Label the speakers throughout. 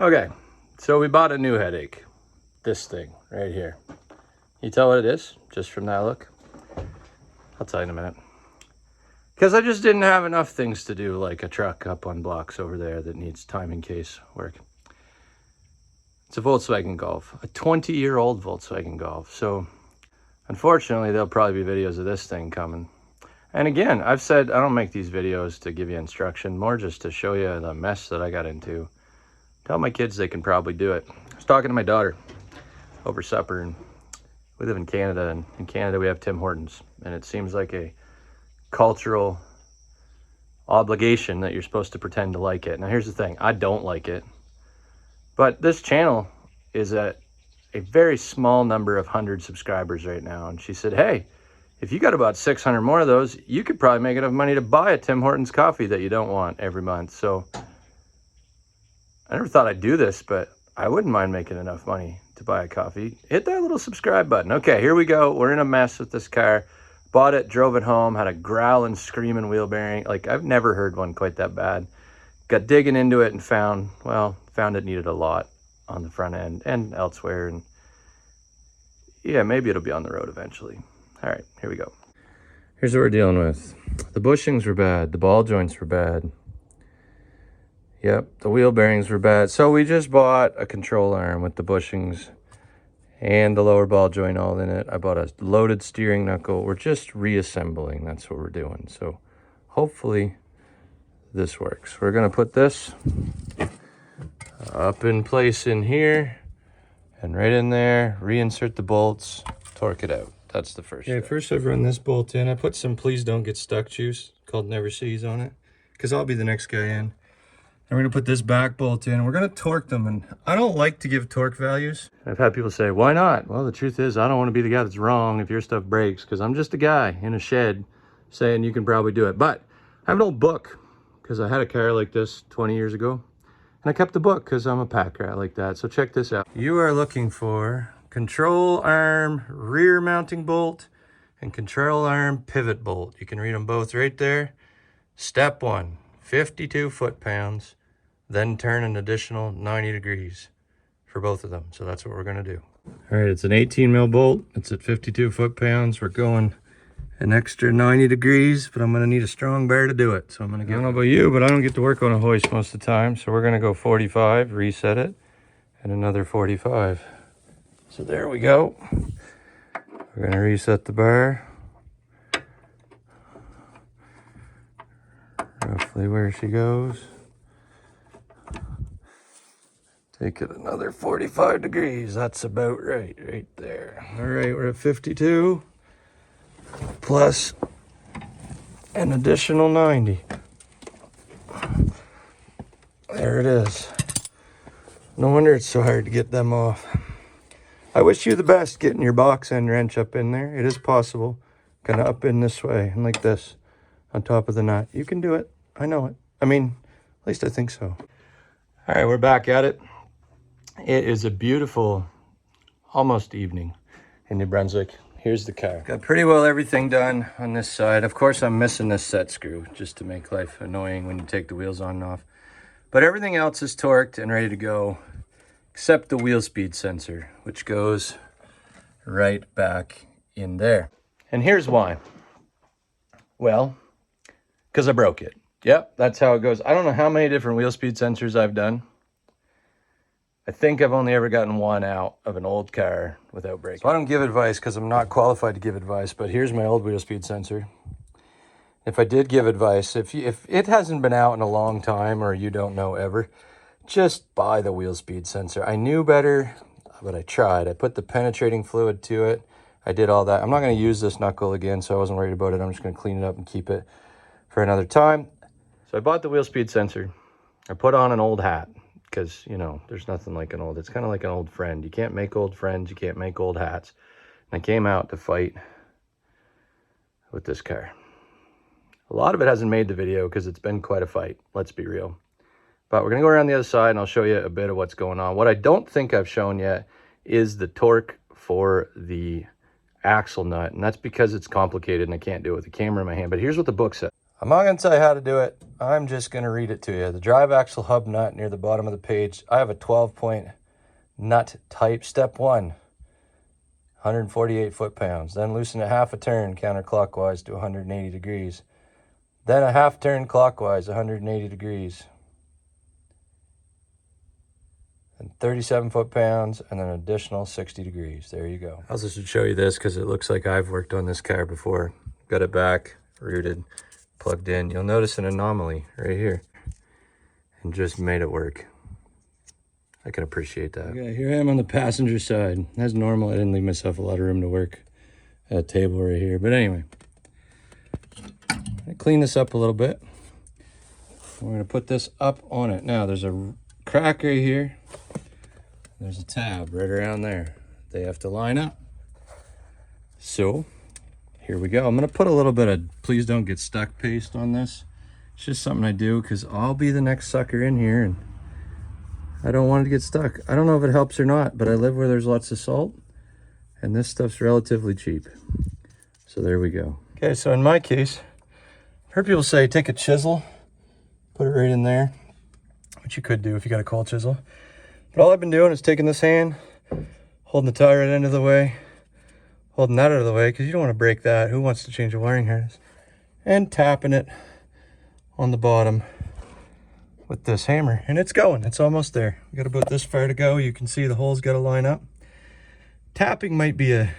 Speaker 1: Okay, so we bought a new headache. This thing right here. You tell what it is just from that look? I'll tell you in a minute. Because I just didn't have enough things to do, like a truck up on blocks over there that needs timing case work. It's a Volkswagen Golf, a 20-year-old Volkswagen Golf. So unfortunately, there'll probably be videos of this thing coming. And again, I've said I don't make these videos to give you instruction, more just to show you the mess that I got into. Tell my kids they can probably do it. I was talking to my daughter over supper, and we live in Canada, and in Canada we have Tim Hortons, and it seems like a cultural obligation that you're supposed to pretend to like it. Now here's the thing, I don't like it, but this channel is at a very small number of 100 subscribers right now, and she said, hey, if you got about 600 more of those, you could probably make enough money to buy a Tim Hortons coffee that you don't want every month. So I never thought I'd do this, but I wouldn't mind making enough money to buy a coffee. Hit that little subscribe button. Okay, here we go. We're in a mess with this car. Bought it, drove it home, had a growling, screaming wheel bearing. Like, I've never heard one quite that bad. Got digging into it and found it needed a lot on the front end and elsewhere. And yeah, maybe it'll be on the road eventually. All right, here we go. Here's what we're dealing with. The bushings were bad. The ball joints were bad. Yep, the wheel bearings were bad. So we just bought a control arm with the bushings and the lower ball joint all in it. I bought a loaded steering knuckle. We're just reassembling. That's what we're doing. So hopefully this works. We're going to put this up in place in here and right in there, reinsert the bolts, torque it out. That's the first step. First I've run this bolt in. I put some please don't get stuck juice called Never Sees on it because I'll be the next guy in. And we're gonna put this back bolt in. We're gonna torque them, and I don't like to give torque values. I've had people say, why not? Well, the truth is I don't want to be the guy that's wrong if your stuff breaks, because I'm just a guy in a shed saying you can probably do it. But I have an old book because I had a car like this 20 years ago, and I kept the book because I'm a pack rat like that. So check this out. You are looking for control arm rear mounting bolt and control arm pivot bolt. You can read them both right there. Step 1, 52 foot-pounds. Then turn an additional 90 degrees for both of them. So that's what we're gonna do. All right, it's an 18 mil bolt. It's at 52 foot-pounds. We're going an extra 90 degrees, but I'm gonna need a strong bar to do it. So I'm gonna get, I don't know about you, but I don't get to work on a hoist most of the time. So we're gonna go 45, reset it, and another 45. So there we go. We're gonna reset the bar. Roughly where she goes. Take it another 45 degrees. That's about right there. All right, we're at 52 plus an additional 90. There it is. No wonder it's so hard to get them off. I wish you the best getting your box end wrench up in there. It is possible. Kind of up in this way and like this on top of the nut. You can do it. I know it. I mean, at least I think so. All right, we're back at it. It is a beautiful, almost evening in New Brunswick. Here's the car. Got pretty well everything done on this side. Of course, I'm missing this set screw just to make life annoying when you take the wheels on and off. But everything else is torqued and ready to go, except the wheel speed sensor, which goes right back in there. And here's why. Well, because I broke it. Yep, that's how it goes. I don't know how many different wheel speed sensors I've done. I think I've only ever gotten one out of an old car without breaking. So I don't give advice because I'm not qualified to give advice, but here's my old wheel speed sensor. If I did give advice, if it hasn't been out in a long time or you don't know ever, just buy the wheel speed sensor. I knew better, but I tried. I put the penetrating fluid to it. I did all that. I'm not going to use this knuckle again, so I wasn't worried about it. I'm just going to clean it up and keep it for another time. So I bought the wheel speed sensor. I put on an old hat. Because, you know, there's nothing like an old, it's kind of like an old friend. You can't make old friends, you can't make old hats. And I came out to fight with this car. A lot of it hasn't made the video because it's been quite a fight, let's be real. But we're going to go around the other side and I'll show you a bit of what's going on. What I don't think I've shown yet is the torque for the axle nut. And that's because it's complicated and I can't do it with the camera in my hand. But here's what the book says. I'm not going to tell you how to do it. I'm just going to read it to you. The drive axle hub nut near the bottom of the page. I have a 12-point nut type. Step 1, 148 foot-pounds. Then loosen it half a turn counterclockwise to 180 degrees. Then a half turn clockwise, 180 degrees. And 37 foot-pounds, and then an additional 60 degrees. There you go. I also should show you this because it looks like I've worked on this car before. Got it back, rooted, plugged in. You'll notice an anomaly right here. And just made it work. I can appreciate that. Okay, here I am on the passenger side. As normal, I didn't leave myself a lot of room to work at a table right here. But anyway, I clean this up a little bit. We're going to put this up on it. Now, there's a crack right here. There's a tab right around there. They have to line up. So, here we go. I'm going to put a little bit of please don't get stuck paste on this. It's just something I do because I'll be the next sucker in here and I don't want it to get stuck. I don't know if it helps or not, but I live where there's lots of salt and this stuff's relatively cheap. So there we go. Okay, so in my case, I've heard people say take a chisel, put it right in there, which you could do if you got a cold chisel. But all I've been doing is taking this hand, holding the tie right end of the way, holding that out of the way because you don't want to break that. Who wants to change a wiring harness? And tapping it on the bottom with this hammer. And it's going. It's almost there. We got about this far to go. You can see the holes got to line up. Tapping might be a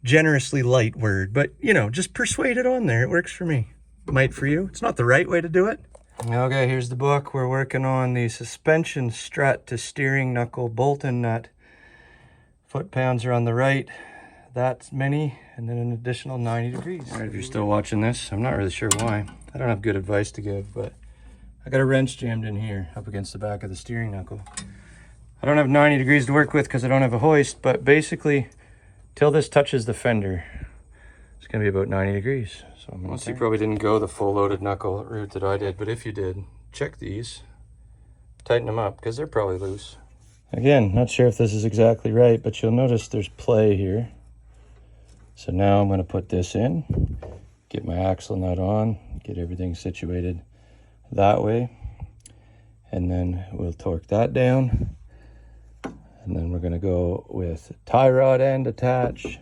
Speaker 1: generously light word, but you know, just persuade it on there. It works for me. Might for you. It's not the right way to do it. Okay, here's the book. We're working on the suspension strut to steering knuckle bolt and nut. Foot-pounds are on the right. That's many, and then an additional 90 degrees. All right, if you're still watching this, I'm not really sure why. I don't have good advice to give, but I got a wrench jammed in here up against the back of the steering knuckle. I don't have 90 degrees to work with because I don't have a hoist, but basically, till this touches the fender, it's gonna be about 90 degrees. So once you probably didn't go the full loaded knuckle route that I did, but if you did, check these, tighten them up because they're probably loose. Again, not sure if this is exactly right, but you'll notice there's play here. So now I'm going to put this in, get my axle nut on, get everything situated that way, and then we'll torque that down. And then we're going to go with tie rod end attach.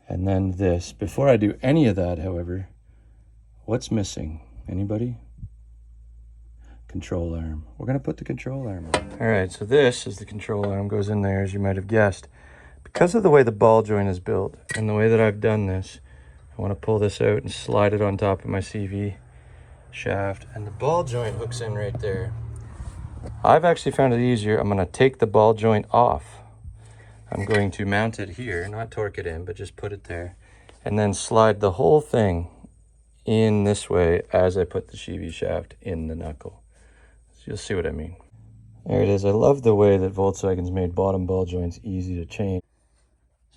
Speaker 1: And then this. Before I do any of that, however, what's missing? Anybody? Control arm. We're going to put the control arm on. All right, so this is the control arm. Goes in there, as you might have guessed. Because of the way the ball joint is built and the way that I've done this, I want to pull this out and slide it on top of my CV shaft. And the ball joint hooks in right there. I've actually found it easier. I'm going to take the ball joint off. I'm going to mount it here, not torque it in, but just put it there. And then slide the whole thing in this way as I put the CV shaft in the knuckle. So you'll see what I mean. There it is. I love the way that Volkswagen's made bottom ball joints easy to change.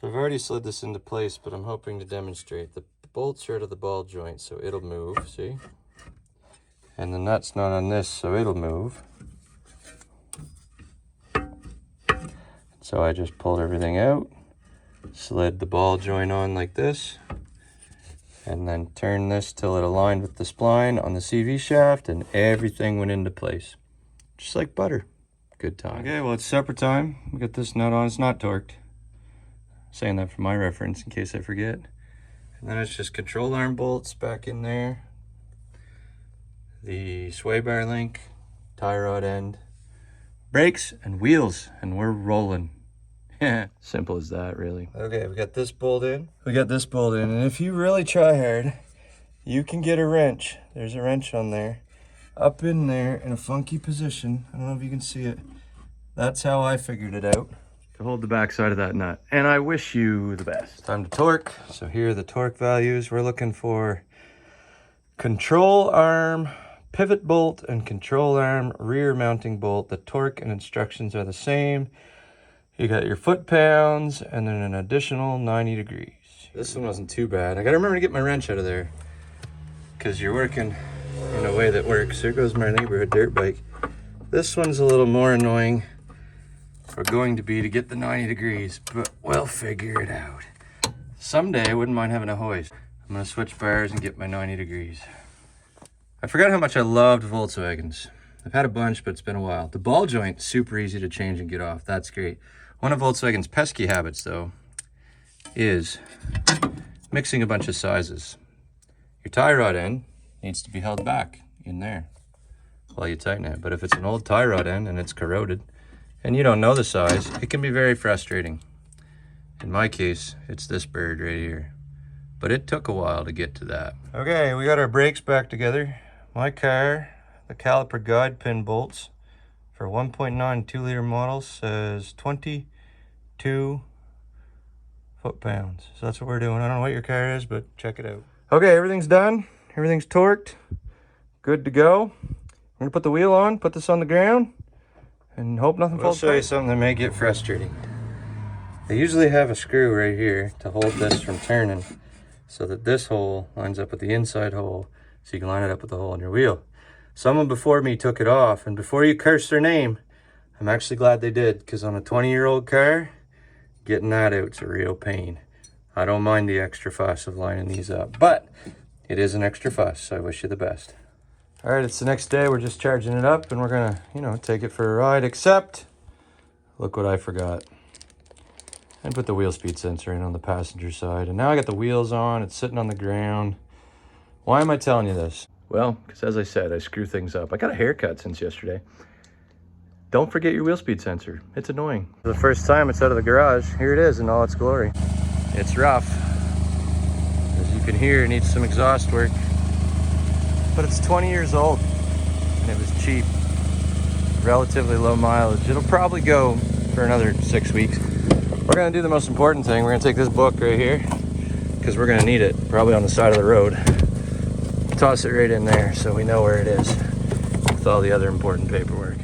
Speaker 1: So I've already slid this into place, but I'm hoping to demonstrate. The bolts are out of the ball joint, so it'll move, see? And the nut's not on this, so it'll move. So I just pulled everything out, slid the ball joint on like this, and then turned this till it aligned with the spline on the CV shaft, and everything went into place. Just like butter. Good time. Okay, well, it's supper time. We got this nut on. It's not torqued. Saying that for my reference in case I forget. And then it's just control arm bolts back in there. The sway bar link, tie rod end, brakes and wheels, and we're rolling. Simple as that, really. Okay, we got this bolt in. And if you really try hard, you can get a wrench. There's a wrench on there. Up in there in a funky position. I don't know if you can see it. That's how I figured it out. To hold the back side of that nut. And I wish you the best. Time to torque. So here are the torque values. We're looking for control arm pivot bolt and control arm rear mounting bolt. The torque and instructions are the same. You got your foot-pounds and then an additional 90 degrees. This one wasn't too bad. I gotta remember to get my wrench out of there because you're working in a way that works. There goes my neighborhood dirt bike. This one's a little more annoying, or going to be, to get the 90 degrees, but we'll figure it out. Someday I wouldn't mind having a hoist. I'm gonna switch bars and get my 90 degrees. I forgot how much I loved Volkswagens. I've had a bunch, but it's been a while. The ball joint, super easy to change and get off. That's great. One of Volkswagen's pesky habits, though, is mixing a bunch of sizes. Your tie rod end needs to be held back in there while you tighten it. But if it's an old tie rod end and it's corroded and you don't know the size, it can be very frustrating. In my case, it's this bird right here. But it took a while to get to that. Okay, we got our brakes back together. My car, the caliper guide pin bolts for 1.9 2-liter models says 22 foot-pounds. So that's what we're doing. I don't know what your car is, but check it out. Okay, everything's done. Everything's torqued. Good to go. I'm gonna put the wheel on, put this on the ground, and hope nothing falls apart. I'll show you something that may get frustrating. They usually have a screw right here to hold this from turning so that this hole lines up with the inside hole so you can line it up with the hole in your wheel. Someone before me took it off, and before you curse their name, I'm actually glad they did, because on a 20-year-old car, getting that out's a real pain. I don't mind the extra fuss of lining these up, but it is an extra fuss, so I wish you the best. All right, it's the next day. We're just charging it up, and we're gonna, take it for a ride, except, look what I forgot. And put the wheel speed sensor in on the passenger side. And now I got the wheels on, it's sitting on the ground. Why am I telling you this? Well, because as I said, I screw things up. I got a haircut since yesterday. Don't forget your wheel speed sensor. It's annoying. For the first time it's out of the garage, here it is in all its glory. It's rough. As you can hear, it needs some exhaust work. But it's 20 years old and it was cheap. Relatively low mileage. It'll probably go for another 6 weeks. We're gonna do the most important thing. We're gonna take this book right here because we're gonna need it, probably on the side of the road. Toss it right in there so we know where it is with all the other important paperwork.